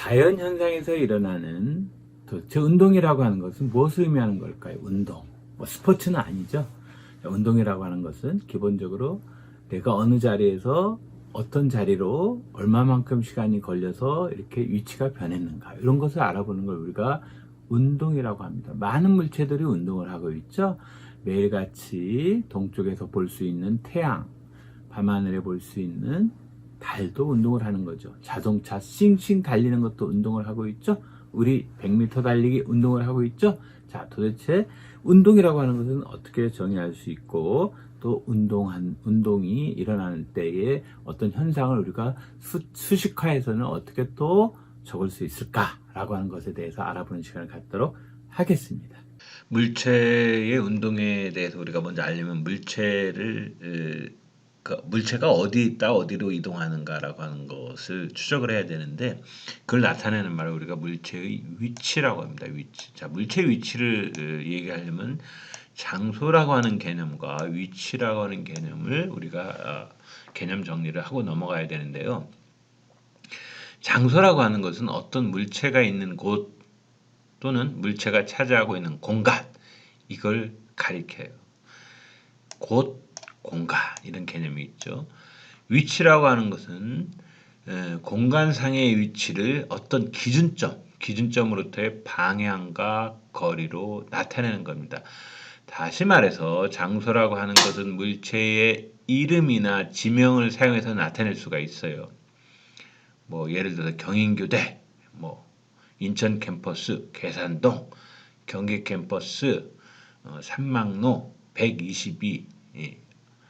자연 현상에서 일어나는 도대체 운동이라고 하는 것은 무엇을 의미하는 걸까요? 운동. 뭐 스포츠는 아니죠. 운동이라고 하는 것은 기본적으로 내가 어느 자리에서 어떤 자리로 얼마만큼 시간이 걸려서 이렇게 위치가 변했는가, 이런 것을 알아보는 걸 우리가 운동이라고 합니다. 많은 물체들이 운동을 하고 있죠. 매일같이 동쪽에서 볼 수 있는 태양, 밤하늘에 볼 수 있는 달도 운동을 하는 거죠. 자동차 싱싱 달리는 것도 운동을 하고 있죠. 우리 100m 달리기 운동을 하고 있죠. 자, 도대체 운동이라고 하는 것은 어떻게 정의할 수 있고, 또 운동이 일어나는 때에 어떤 현상을 우리가 수식화해서는 어떻게 또 적을 수 있을까라고 하는 것에 대해서 알아보는 시간을 갖도록 하겠습니다. 물체의 운동에 대해서 우리가 먼저 알려면 물체가 어디 있다 어디로 이동하는가라고 하는 것을 추적을 해야 되는데, 그걸 나타내는 말을 우리가 물체의 위치라고 합니다. 위치. 자, 물체의 위치를 얘기하려면 장소라고 하는 개념과 위치라고 하는 개념을 우리가 개념 정리를 하고 넘어가야 되는데요. 장소라고 하는 것은 어떤 물체가 있는 곳 또는 물체가 차지하고 있는 공간, 이걸 가리켜요. 곳, 공간, 이런 개념이 있죠. 위치라고 하는 것은 공간상의 위치를 어떤 기준점으로부터의 방향과 거리로 나타내는 겁니다. 다시 말해서 장소라고 하는 것은 물체의 이름이나 지명을 사용해서 나타낼 수가 있어요. 뭐 예를 들어서 경인교대, 뭐 인천 캠퍼스, 계산동, 경기 캠퍼스, 삼막로 122. 예.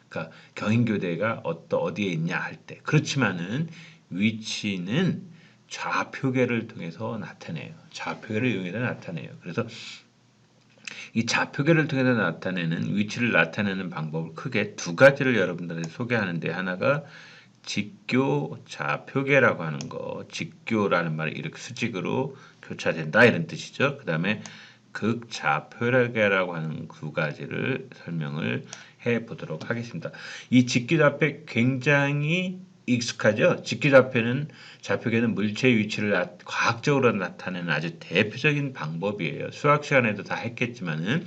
그러니까 경인교대가 어디에 있냐 할 때. 그렇지만은 위치는 좌표계를 통해서 나타내요. 좌표계를 이용해서 나타내요. 그래서 이 좌표계를 통해서 나타내는 위치를 나타내는 방법을 크게 두 가지를 여러분들한테 소개하는데, 하나가 직교 좌표계라고 하는 거. 직교라는 말이 이렇게 수직으로 교차된다, 이런 뜻이죠. 그 다음에 극좌표계라고 하는 두 가지를 설명을 해 보도록 하겠습니다. 이 직교좌표 굉장히 익숙하죠. 좌표계는 물체의 위치를 과학적으로 나타내는 아주 대표적인 방법이에요. 수학 시간에도 다 했겠지만은,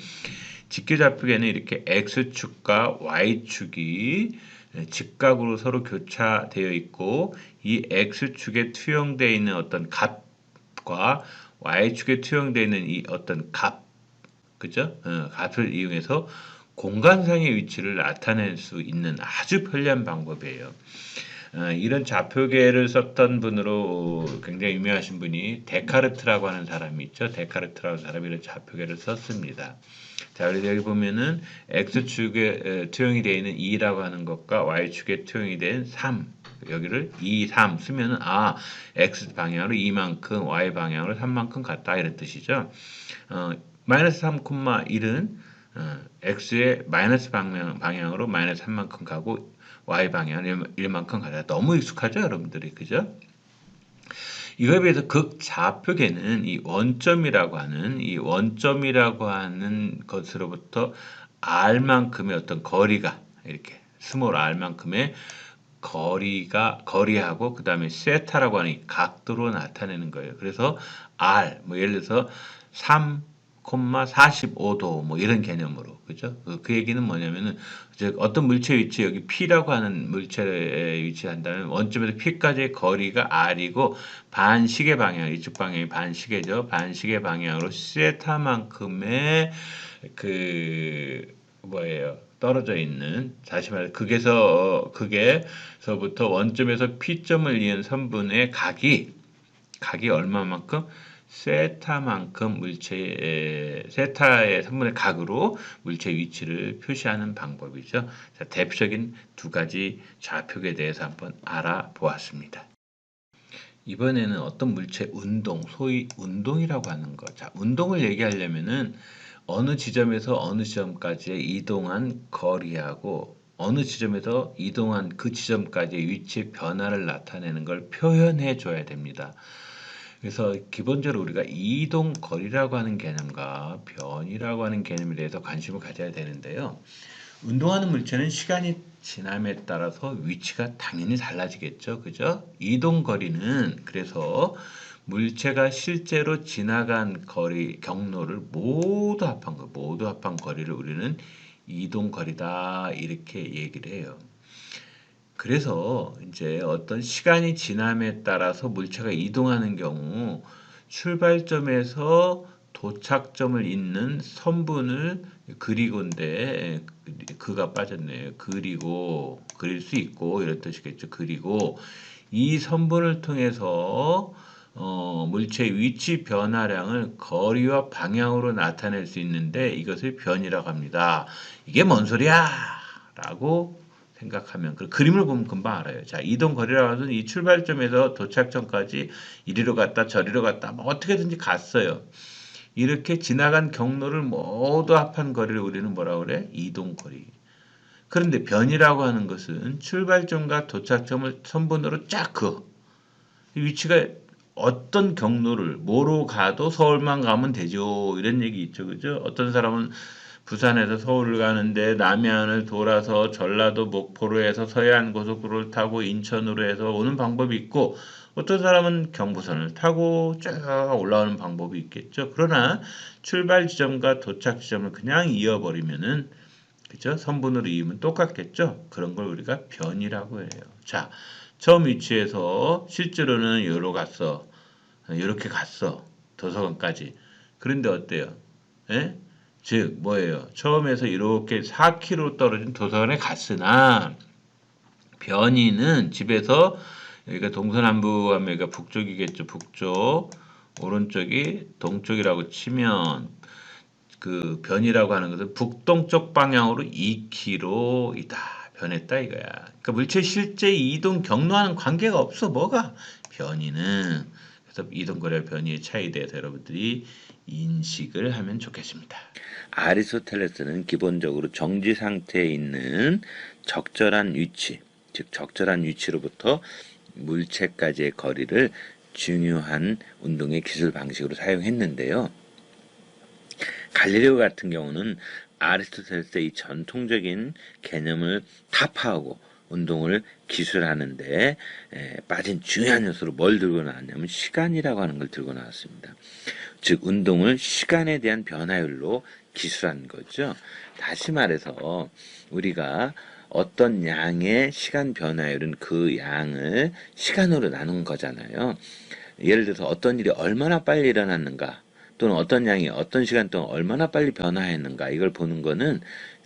직교좌표계는 이렇게 x축과 y축이 직각으로 서로 교차되어 있고, 이 x축에 투영되어 있는 어떤 값과 y축에 투영되어 있는 이 어떤 값, 그죠? 값을 이용해서 공간상의 위치를 나타낼 수 있는 아주 편리한 방법이에요. 이런 좌표계를 썼던 분으로 굉장히 유명하신 분이 데카르트라고 하는 사람이 있죠. 데카르트라고 하는 사람이 이런 좌표계를 썼습니다. 자, 그래서 여기 보면은 x축에 투영이 되어 있는 2라고 하는 것과 y축에 투영이 된 3, 여기를 2, 3 쓰면은 x 방향으로 2만큼, y 방향으로 3만큼 같다, 이런 뜻이죠. 마이너스 3,1은 x의 마이너스 방향으로 마이너스 3만큼 가고, y 방향은 1만큼 가다. 너무 익숙하죠, 여러분들이, 그죠? 이거에 비해서 극좌표계는 이 원점이라고 하는 것으로부터 r만큼의 어떤 거리가, 이렇게 스몰 r만큼의 거리하고, 그 다음에 세타라고 하는 이 각도로 나타내는 거예요. 그래서 r, 뭐 예를 들어서 3,45도 뭐 이런 개념으로, 그죠? 그 얘기는 뭐냐면은, 즉 어떤 물체 위치, 여기 P라고 하는 물체에 위치한다면 원점에서 P까지의 거리가 R이고, 반시계 방향, 이쪽 방향이 반시계죠. 반시계 방향으로 세타만큼의 떨어져 있는, 다시 말해 극에서부터 원점에서 P점을 이은 선분의 각이 얼마만큼? 세타만큼 세타의 선분의 각으로 물체의 위치를 표시하는 방법이죠. 자, 대표적인 두 가지 좌표계에 대해서 한번 알아보았습니다. 이번에는 어떤 물체의 운동, 소위 운동이라고 하는 것. 자, 운동을 얘기하려면은 어느 지점에서 어느 지점까지의 이동한 거리하고, 어느 지점에서 이동한 그 지점까지의 위치의 변화를 나타내는 걸 표현해 줘야 됩니다. 그래서 기본적으로 우리가 이동 거리라고 하는 개념과 변이라고 하는 개념에 대해서 관심을 가져야 되는데요. 운동하는 물체는 시간이 지남에 따라서 위치가 당연히 달라지겠죠. 그죠? 이동 거리는 그래서 물체가 실제로 지나간 경로를 모두 합한 거리를 우리는 이동거리다 이렇게 얘기를 해요. 그래서 이제 어떤 시간이 지남에 따라서 물체가 이동하는 경우 출발점에서 도착점을 잇는 선분을 그리고인데 그가 빠졌네요. 그릴 수 있고 이런 뜻이겠죠. 그리고 이 선분을 통해서 물체의 위치 변화량을 거리와 방향으로 나타낼 수 있는데 이것을 변이라고 합니다. 이게 뭔 소리야? 라고 생각하면 그 그림을 보면 금방 알아요. 자, 이동 거리라고 하는 이 출발점에서 도착점까지 이리로 갔다 저리로 갔다 뭐 어떻게든지 갔어요. 이렇게 지나간 경로를 모두 합한 거리를 우리는 뭐라고 그래? 이동 거리. 그런데 변이라고 하는 것은 출발점과 도착점을 선분으로 쫙 그어. 위치가 어떤 경로를 뭐로 가도 서울만 가면 되죠. 이런 얘기 있죠. 그죠? 어떤 사람은 부산에서 서울을 가는데 남해안을 돌아서 전라도 목포로 해서 서해안 고속도로를 타고 인천으로 해서 오는 방법이 있고 어떤 사람은 경부선을 타고 쭉 올라오는 방법이 있겠죠. 그러나 출발 지점과 도착 지점을 그냥 이어버리면은 그죠? 선분으로 이으면 똑같겠죠. 그런 걸 우리가 변이라고 해요. 자, 처음 위치에서 실제로는 요로 갔어. 이렇게 갔어. 도서관까지. 그런데 어때요? 예? 즉 뭐예요? 처음에서 이렇게 4km 떨어진 도서관에 갔으나 변이는 집에서 여기가 동서남부 하면 여기가 북쪽이겠죠. 북쪽. 오른쪽이 동쪽이라고 치면 그 변이라고 하는 것은 북동쪽 방향으로 2km이다. 변했다 이거야. 그러니까 물체 실제 이동 경로와는 관계가 없어. 뭐가? 변이는. 그래서 이동거리와 변이의 차이에 대해서 여러분들이 인식을 하면 좋겠습니다. 아리스토텔레스는 기본적으로 정지 상태에 있는 적절한 위치, 즉 적절한 위치로부터 물체까지의 거리를 중요한 운동의 기술 방식으로 사용했는데요. 갈릴레오 같은 경우는 아리스토텔레스의 이 전통적인 개념을 타파하고 운동을 기술하는데 빠진 중요한 요소로 뭘 들고 나왔냐면 시간이라고 하는 걸 들고 나왔습니다. 즉 운동을 시간에 대한 변화율로 기술한 거죠. 다시 말해서 우리가 어떤 양의 시간 변화율은 그 양을 시간으로 나눈 거잖아요. 예를 들어서 어떤 일이 얼마나 빨리 일어났는가 또는 어떤 양이 어떤 시간 동안 얼마나 빨리 변화했는가 이걸 보는 거는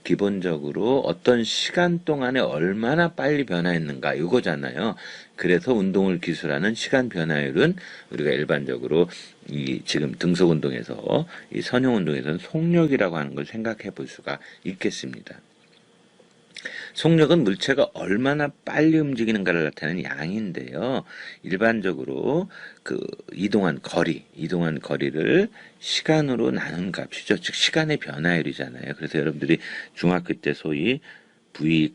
기본적으로 어떤 시간 동안에 얼마나 빨리 변화했는가 이거잖아요. 그래서 운동을 기술하는 시간 변화율은 우리가 일반적으로 이 지금 등속 운동에서 이 선형 운동에서는 속력이라고 하는 걸 생각해 볼 수가 있겠습니다. 속력은 물체가 얼마나 빨리 움직이는가를 나타내는 양인데요. 일반적으로 그 이동한 거리를 시간으로 나눈 값이죠. 즉 시간의 변화율이잖아요. 그래서 여러분들이 중학교 때 소위 V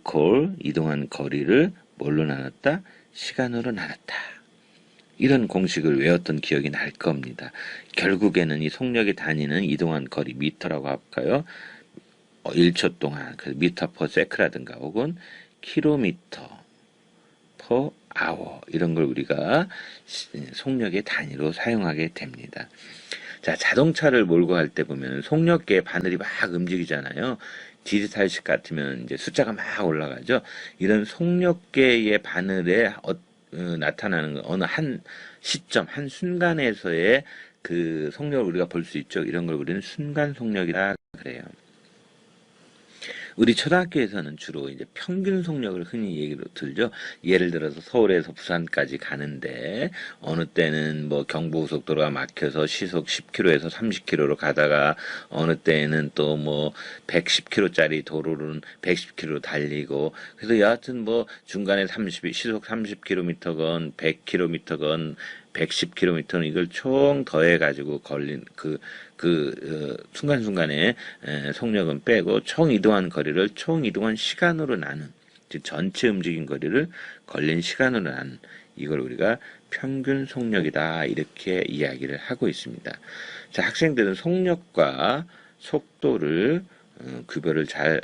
이동한 거리를 뭘로 나눴다? 시간으로 나눴다. 이런 공식을 외웠던 기억이 날 겁니다. 결국에는 이 속력의 단위는 이동한 거리 미터라고 할까요? 1초 동안 그 미터 퍼 세크라든가 혹은 킬로미터 퍼 아워 이런 걸 우리가 속력의 단위로 사용하게 됩니다. 자, 자동차를 몰고 갈 때 보면 속력계의 바늘이 막 움직이잖아요. 디지털식 같으면 이제 숫자가 막 올라가죠. 이런 속력계의 바늘에 나타나는 어느 한 시점, 한 순간에서의 그 속력을 우리가 볼 수 있죠. 이런 걸 우리는 순간 속력이라 그래요. 우리 초등학교에서는 주로 이제 평균 속력을 흔히 얘기로 들죠. 예를 들어서 서울에서 부산까지 가는데 어느 때는 뭐 경부고속도로가 막혀서 시속 10km에서 30km로 가다가 어느 때는 또 뭐 110km짜리 도로는 110km 달리고 그래서 여하튼 뭐 중간에 시속 30km건 100km건 110km는 이걸 총 더해가지고 걸린 순간순간에 속력은 빼고 총 이동한 거리를 총 이동한 시간으로 나눈, 즉 전체 움직인 거리를 걸린 시간으로 나눈, 이걸 우리가 평균 속력이다 이렇게 이야기를 하고 있습니다. 자, 학생들은 속력과 속도를 구별을 잘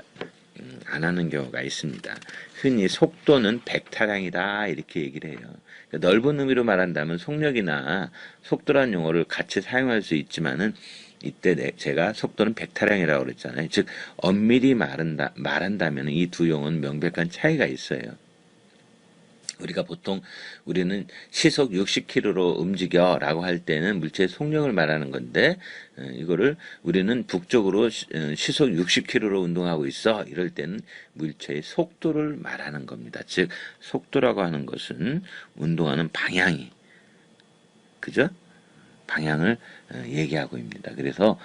안 하는 경우가 있습니다. 흔히 속도는 백타량이다 이렇게 얘기를 해요. 그러니까 넓은 의미로 말한다면 속력이나 속도라는 용어를 같이 사용할 수 있지만은 이때 제가 속도는 백타량이라고 그랬잖아요. 즉 엄밀히 말한다면 이 두 용어는 명백한 차이가 있어요. 우리가 보통 우리는 시속 60km로 움직여라고 할 때는 물체의 속력을 말하는 건데 이거를 우리는 북쪽으로 시속 60km로 운동하고 있어 이럴 때는 물체의 속도를 말하는 겁니다. 즉 속도라고 하는 것은 운동하는 방향이 그죠? 방향을 얘기하고 있습니다. 그래서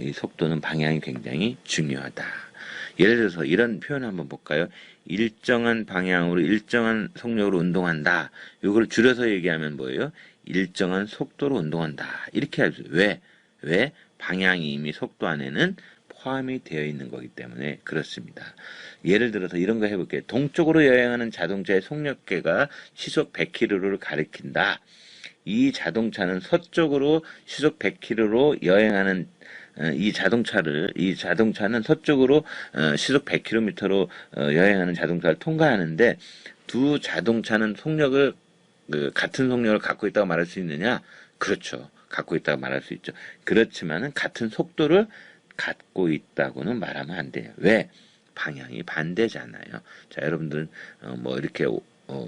이 속도는 방향이 굉장히 중요하다. 예를 들어서 이런 표현을 한번 볼까요? 일정한 방향으로 일정한 속력으로 운동한다. 이걸 줄여서 얘기하면 뭐예요? 일정한 속도로 운동한다. 이렇게 하죠. 왜? 왜? 방향이 이미 속도 안에는 포함이 되어 있는 거기 때문에 그렇습니다. 예를 들어서 이런 거 해볼게요. 동쪽으로 여행하는 자동차의 속력계가 시속 100km를 가리킨다. 이 자동차는 서쪽으로 시속 100km로 여행하는 이 자동차는 서쪽으로 시속 100km로 여행하는 자동차를 통과하는데 두 자동차는 속력을 같은 속력을 갖고 있다고 말할 수 있느냐? 그렇죠. 갖고 있다고 말할 수 있죠. 그렇지만은 같은 속도를 갖고 있다고는 말하면 안 돼요. 왜? 방향이 반대잖아요. 자, 여러분들은 뭐 이렇게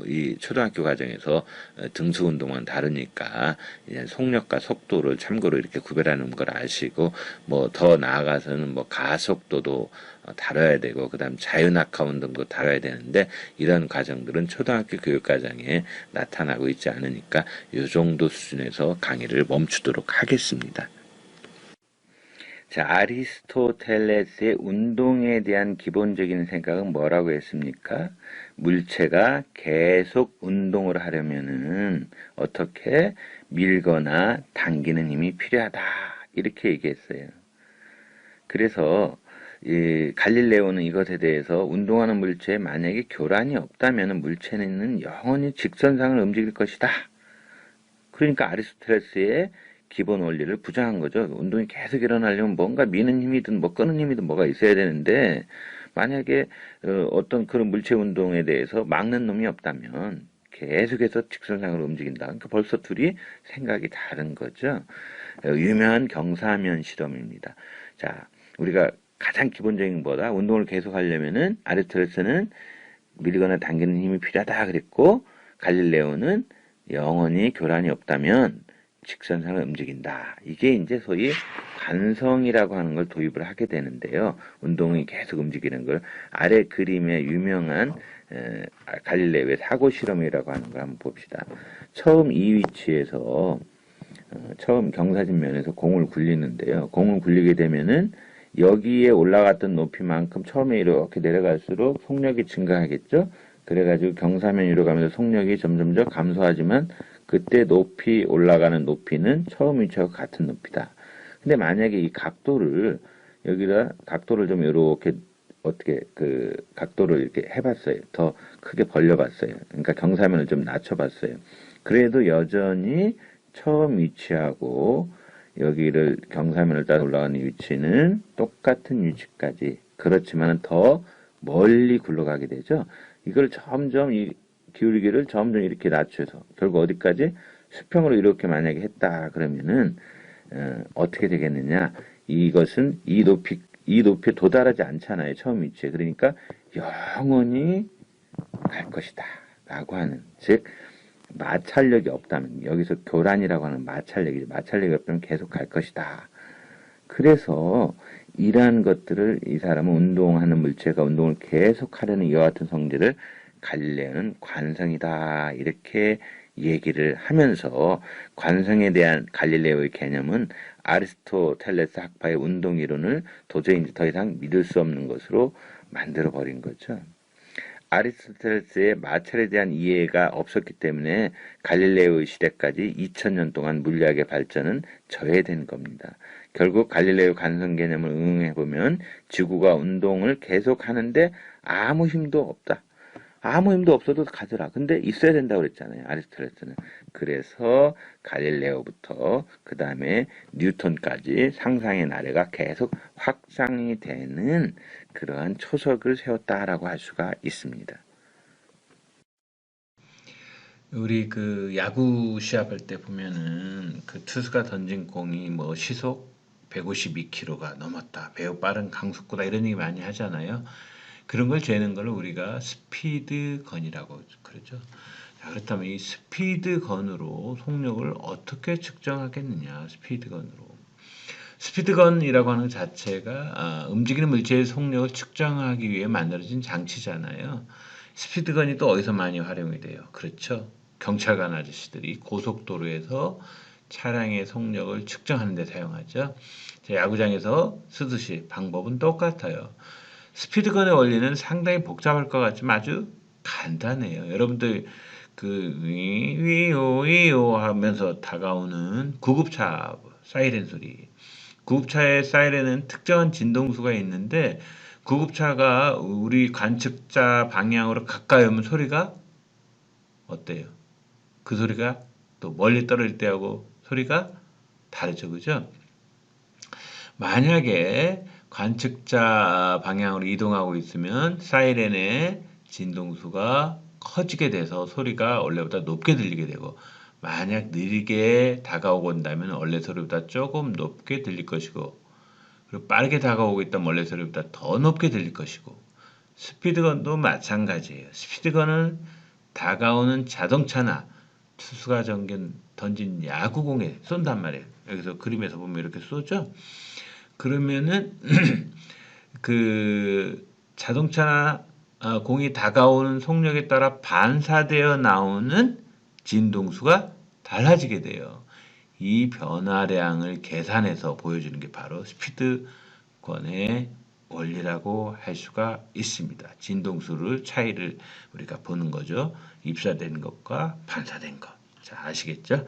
이 초등학교 과정에서 등수 운동은 다르니까 이제 속력과 속도를 참고로 이렇게 구별하는 걸 아시고 뭐 더 나아가서는 뭐 가속도도 다뤄야 되고 그다음 자유낙하 운동도 다뤄야 되는데 이런 과정들은 초등학교 교육 과정에 나타나고 있지 않으니까 이 정도 수준에서 강의를 멈추도록 하겠습니다. 자, 아리스토텔레스의 운동에 대한 기본적인 생각은 뭐라고 했습니까? 물체가 계속 운동을 하려면은 어떻게 밀거나 당기는 힘이 필요하다. 이렇게 얘기했어요. 그래서 이 갈릴레오는 이것에 대해서 운동하는 물체에 만약에 교란이 없다면 물체는 영원히 직선상을 움직일 것이다. 그러니까 아리스토텔레스의 기본 원리를 부정한 거죠. 운동이 계속 일어나려면 뭔가 미는 힘이든 뭐 끄는 힘이든 뭐가 있어야 되는데 만약에 어떤 그런 물체 운동에 대해서 막는 놈이 없다면 계속해서 직선상으로 움직인다. 그러니까 벌써 둘이 생각이 다른 거죠. 유명한 경사면 실험입니다. 자, 우리가 가장 기본적인 거다. 운동을 계속 하려면은 아리스토텔레스는 밀거나 당기는 힘이 필요하다 그랬고 갈릴레오는 영원히 교란이 없다면 직선상을 움직인다. 이게 이제 소위 관성이라고 하는 걸 도입을 하게 되는데요. 운동이 계속 움직이는 걸 아래 그림의 유명한 갈릴레오의 사고 실험이라고 하는 걸 한번 봅시다. 처음 이 위치에서 처음 경사진 면에서 공을 굴리는데요. 공을 굴리게 되면은 여기에 올라갔던 높이만큼 처음에 이렇게 내려갈수록 속력이 증가하겠죠. 그래가지고 경사면 위로 가면서 속력이 점점점 감소하지만 그때 높이 올라가는 높이는 처음 위치하고 같은 높이다. 근데 만약에 이 각도를 여기다 각도를 좀 이렇게 어떻게 그 각도를 이렇게 해봤어요. 더 크게 벌려봤어요. 그러니까 경사면을 좀 낮춰봤어요. 그래도 여전히 처음 위치하고 여기를 경사면을 따라 올라가는 위치는 똑같은 위치까지 그렇지만 더 멀리 굴러가게 되죠. 이걸 점점 이 기울기를 점점 이렇게 낮춰서 결국 어디까지 수평으로 이렇게 만약에 했다 그러면은 어떻게 되겠느냐? 이것은 이 높이에 도달하지 않잖아요. 처음 위치에. 그러니까 영원히 갈 것이다 라고 하는 즉 마찰력이 없다면 여기서 교란이라고 하는 마찰력이 없다면 계속 갈 것이다. 그래서 이러한 것들을 이 사람은 운동하는 물체가 운동을 계속하려는 이와 같은 성질을 갈릴레오는 관성이다 이렇게 얘기를 하면서 관성에 대한 갈릴레오의 개념은 아리스토텔레스 학파의 운동 이론을 도저히 더 이상 믿을 수 없는 것으로 만들어 버린 거죠. 아리스토텔레스의 마찰에 대한 이해가 없었기 때문에 갈릴레오의 시대까지 2000년 동안 물리학의 발전은 저해된 겁니다. 결국 갈릴레오 관성 개념을 응용해보면 지구가 운동을 계속하는데 아무 힘도 없다. 아무 힘도 없어도 가더라. 근데 있어야 된다고 그랬잖아요. 아리스토텔레스는. 그래서 갈릴레오부터 그 다음에 뉴턴까지 상상의 나래가 계속 확장이 되는 그러한 초석을 세웠다라고 할 수가 있습니다. 우리 그 야구 시합할 때 보면은 그 투수가 던진 공이 뭐 시속 152km가 넘었다, 매우 빠른 강속구다 이런 얘기 많이 하잖아요. 그런 걸 재는 걸 우리가 스피드 건이라고 그러죠. 자, 그렇다면 이 스피드 건으로 속력을 어떻게 측정하겠느냐? 스피드 건으로. 스피드건이라고 하는 것 자체가 움직이는 물체의 속력을 측정하기 위해 만들어진 장치잖아요. 스피드건이 또 어디서 많이 활용이 돼요? 그렇죠. 경찰관 아저씨들이 고속도로에서 차량의 속력을 측정하는 데 사용하죠. 야구장에서 쓰듯이 방법은 똑같아요. 스피드건의 원리는 상당히 복잡할 것 같지만 아주 간단해요. 여러분들 그 위오 하면서 다가오는 구급차 사이렌 소리. 구급차의 사이렌은 특정한 진동수가 있는데 구급차가 우리 관측자 방향으로 가까이 오면 소리가 어때요? 그 소리가 또 멀리 떨어질 때하고 소리가 다르죠, 그죠? 만약에 관측자 방향으로 이동하고 있으면 사이렌의 진동수가 커지게 돼서 소리가 원래보다 높게 들리게 되고, 만약 느리게 다가오고 온다면 원래 소리보다 조금 높게 들릴 것이고, 그리고 빠르게 다가오고 있다면 원래 소리보다 더 높게 들릴 것이고, 스피드건도 마찬가지예요. 스피드건은 다가오는 자동차나 투수가 던진 야구공에 쏜단 말이에요. 여기서 그림에서 보면 이렇게 쏘죠. 그러면은 그 자동차나 공이 다가오는 속력에 따라 반사되어 나오는 진동수가 달라지게 돼요. 이 변화량을 계산해서 보여주는 게 바로 스피드권의 원리라고 할 수가 있습니다. 진동수를 차이를 우리가 보는 거죠. 입사된 것과 반사된 것. 자, 아시겠죠?